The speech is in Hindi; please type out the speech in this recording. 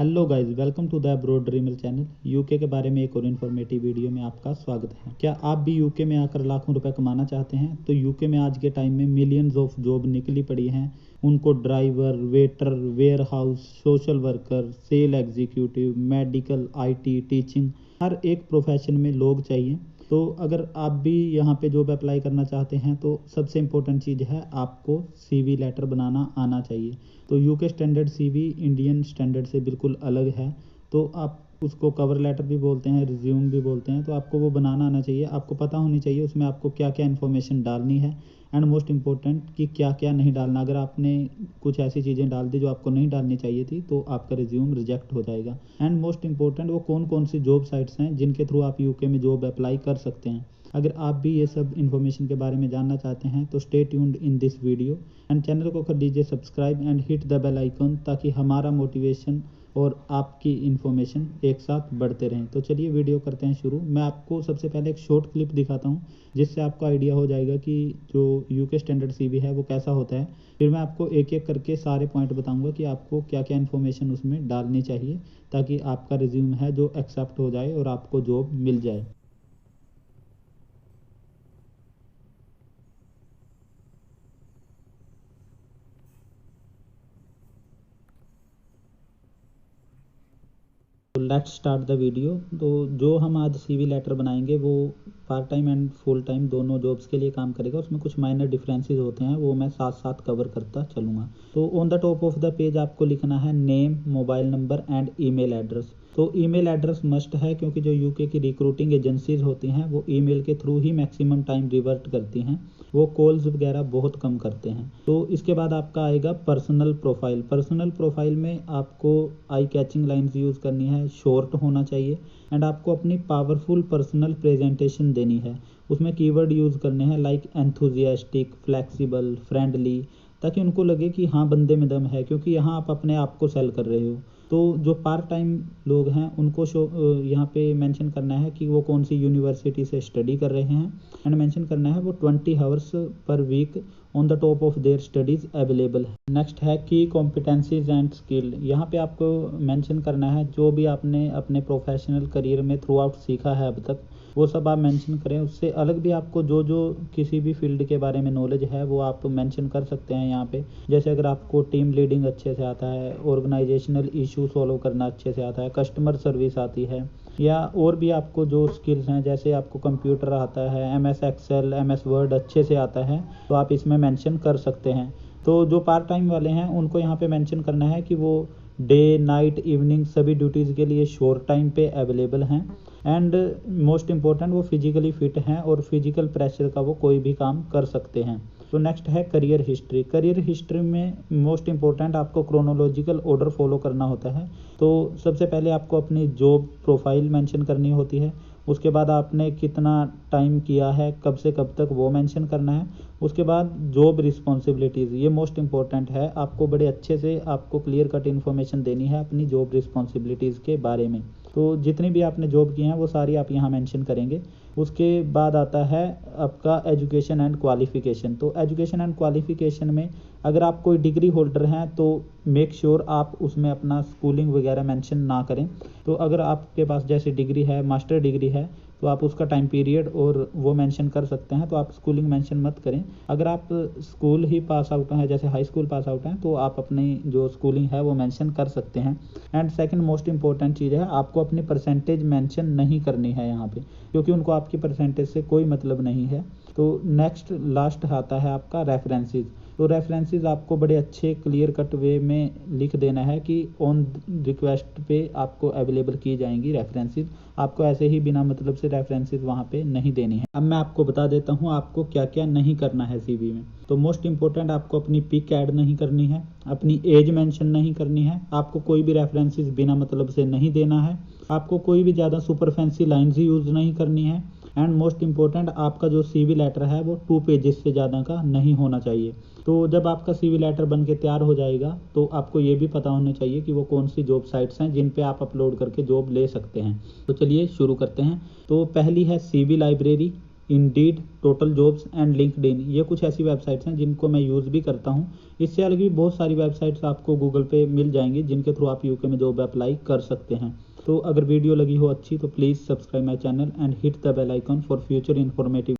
Hello guys, welcome to the abroad dreamer channel. UK के बारे में एक और इन्फॉर्मेटिव वीडियो में आपका स्वागत है। क्या आप भी यूके में आकर लाखों रुपए कमाना चाहते हैं? तो यूके में आज के टाइम में मिलियंस ऑफ जॉब निकली पड़ी हैं। उनको driver, waiter, warehouse, social worker, sale executive, medical, IT, teaching, हर एक प्रोफेशन में लोग चाहिए। तो अगर आप भी यहाँ पे जॉब अप्लाई करना चाहते हैं तो सबसे इम्पोर्टेंट चीज़ है आपको सीवी लेटर बनाना आना चाहिए। तो UK standard CV Indian standard से बिल्कुल अलग है। तो आप उसको कवर लेटर भी बोलते हैं, रिज्यूम भी बोलते हैं। तो आपको वो बनाना आना चाहिए, आपको पता होनी चाहिए उसमें आपको क्या क्या इन्फॉर्मेशन डालनी है एंड मोस्ट इम्पोर्टेंट कि क्या क्या नहीं डालना। अगर आपने कुछ ऐसी चीज़ें डाल दी जो आपको नहीं डालनी चाहिए थी तो आपका रिज्यूम रिजेक्ट हो जाएगा। एंड मोस्ट इम्पोर्टेंट वो कौन कौन सी जॉब साइट्स हैं जिनके थ्रू आप यूके में जॉब अप्लाई कर सकते हैं। अगर आप भी ये सब इन्फॉर्मेशन के बारे में जानना चाहते हैं तो stay tuned in this video and channel को कर लीजिए subscribe and hit the bell icon, ताकि हमारा मोटिवेशन और आपकी इन्फॉर्मेशन एक साथ बढ़ते रहें। तो चलिए वीडियो करते हैं शुरू। मैं आपको सबसे पहले एक शॉर्ट क्लिप दिखाता हूँ जिससे आपको आइडिया हो जाएगा कि जो यूके स्टैंडर्ड सीवी है वो कैसा होता है। फिर मैं आपको एक एक करके सारे पॉइंट बताऊंगा कि आपको क्या क्या इन्फॉर्मेशन उसमें डालनी चाहिए ताकि आपका रिज्यूम है जो एक्सेप्ट हो जाए और आपको जॉब मिल जाए। तो लेट्स स्टार्ट द वीडियो। तो जो हम आज सीवी लेटर बनाएंगे वो part time and full time दोनों जॉब्स के लिए काम करेगा। उसमें कुछ माइनर डिफरेंसेस होते हैं, वो मैं साथ साथ कवर करता चलूँगा। तो on the top of the page आपको लिखना है name, mobile number and email address. तो ईमेल एड्रेस मस्ट है, क्योंकि जो यूके की रिक्रूटिंग एजेंसीज होती हैं वो ईमेल के थ्रू ही मैक्सिमम टाइम रिवर्ट करती हैं, वो कॉल्स वगैरह बहुत कम करते हैं। तो इसके बाद आपका आएगा पर्सनल प्रोफाइल। पर्सनल प्रोफाइल में आपको आई कैचिंग लाइन्स यूज़ करनी है, शॉर्ट होना चाहिए एंड आपको अपनी पावरफुल पर्सनल प्रेजेंटेशन देनी है। उसमें कीवर्ड यूज़ करने हैं लाइक एंथुजियास्टिक, फ्लेक्सिबल, फ्रेंडली, ताकि उनको लगे कि हाँ बंदे में दम है, क्योंकि यहाँ आप अपने आप को सेल कर रहे हो। तो जो पार्ट टाइम लोग हैं उनको यहाँ पे मेंशन करना है कि वो कौन सी यूनिवर्सिटी से स्टडी कर रहे हैं एंड मेंशन करना है वो 20 आवर्स पर week on the top of their studies available है। नेक्स्ट है की कॉम्पिटेंसीज एंड स्किल। यहाँ पे आपको मेंशन करना है जो भी आपने अपने प्रोफेशनल करियर में थ्रू आउट सीखा है अब तक, वो सब आप मेंशन करें। उससे अलग भी आपको जो जो किसी भी फील्ड के बारे में नॉलेज है वो आप मेंशन कर सकते हैं यहाँ पे। जैसे अगर आपको टीम लीडिंग अच्छे से आता है, ऑर्गेनाइजेशनल इशू सॉल्व करना अच्छे से आता है, कस्टमर सर्विस आती है, या और भी आपको जो स्किल्स हैं जैसे आपको कंप्यूटर आता है, MS एक्सेल, MS वर्ड अच्छे से आता है, तो आप इसमें मेंशन कर सकते हैं। तो जो पार्ट टाइम वाले हैं उनको यहाँ पे मेंशन करना है कि वो डे, नाइट, इवनिंग सभी ड्यूटीज़ के लिए शॉर्ट टाइम पे अवेलेबल हैं एंड मोस्ट इम्पोर्टेंट वो फिजिकली फिट हैं और फिजिकल प्रेशर का वो कोई भी काम कर सकते हैं। तो नेक्स्ट है करियर हिस्ट्री। करियर हिस्ट्री में मोस्ट इम्पोर्टेंट आपको क्रोनोलॉजिकल ऑर्डर फॉलो करना होता है। तो सबसे पहले आपको अपनी जॉब प्रोफाइल मेंशन करनी होती है, उसके बाद आपने कितना टाइम किया है, कब से कब तक, वो मेंशन करना है। उसके बाद जॉब रिस्पॉन्सिबिलिटीज़, ये मोस्ट इम्पोर्टेंट है, आपको बड़े अच्छे से आपको क्लियर कट इन्फॉर्मेशन देनी है अपनी जॉब रिस्पॉन्सिबिलिटीज़ के बारे में। तो जितनी भी आपने जॉब की हैं वो सारी आप यहाँ मेंशन करेंगे। उसके बाद आता है आपका एजुकेशन एंड क्वालिफ़िकेशन। तो एजुकेशन एंड क्वालिफ़िकेशन में अगर आप कोई डिग्री होल्डर हैं तो मेक श्योर आप उसमें अपना स्कूलिंग वगैरह मेंशन ना करें। तो अगर आपके पास जैसे डिग्री है, मास्टर डिग्री है, तो आप उसका टाइम पीरियड और वो मेंशन कर सकते हैं, तो आप स्कूलिंग मेंशन मत करें। अगर आप स्कूल ही पास आउट हैं, जैसे हाई स्कूल पास आउट हैं, तो आप अपनी जो स्कूलिंग है वो मेंशन कर सकते हैं। एंड सेकंड मोस्ट इंपॉर्टेंट चीज़ है, आपको अपनी परसेंटेज मेंशन नहीं करनी है यहाँ पे, क्योंकि उनको आपकी परसेंटेज से कोई मतलब नहीं है। तो नेक्स्ट लास्ट आता है आपका रेफरेंसेस। तो रेफरेंसेस आपको बड़े अच्छे क्लियर कट वे में लिख देना है कि ऑन रिक्वेस्ट पे आपको अवेलेबल की जाएंगी रेफरेंसेस। आपको ऐसे ही बिना मतलब से रेफरेंसेस वहाँ पे नहीं देनी है। अब मैं आपको बता देता हूँ आपको क्या क्या नहीं करना है सीवी में। तो मोस्ट इंपॉर्टेंट, आपको अपनी पिक ऐड नहीं करनी है, अपनी एज मेंशन नहीं करनी है, आपको कोई भी रेफरेंसेस बिना मतलब से नहीं देना है, आपको कोई भी ज़्यादा सुपर फैंसी लाइन्स यूज़ नहीं करनी है एंड मोस्ट इंपॉर्टेंट आपका जो सीवी लेटर है वो 2 पेजेस से ज़्यादा का नहीं होना चाहिए। तो जब आपका सीवी लेटर बन के तैयार हो जाएगा तो आपको ये भी पता होना चाहिए कि वो कौन सी जॉब साइट्स हैं जिन पे आप अपलोड करके जॉब ले सकते हैं। तो चलिए शुरू करते हैं। तो पहली है CV library, Indeed, total jobs and LinkedIn, ये कुछ ऐसी वेबसाइट्स हैं जिनको मैं यूज़ भी करता हूँ। इससे अलग भी बहुत सारी वेबसाइट्स आपको गूगल पे मिल जाएंगी जिनके थ्रू आप यूके में जॉब अप्लाई कर सकते हैं। तो अगर वीडियो लगी हो अच्छी तो please subscribe my channel and hit the bell icon for future informative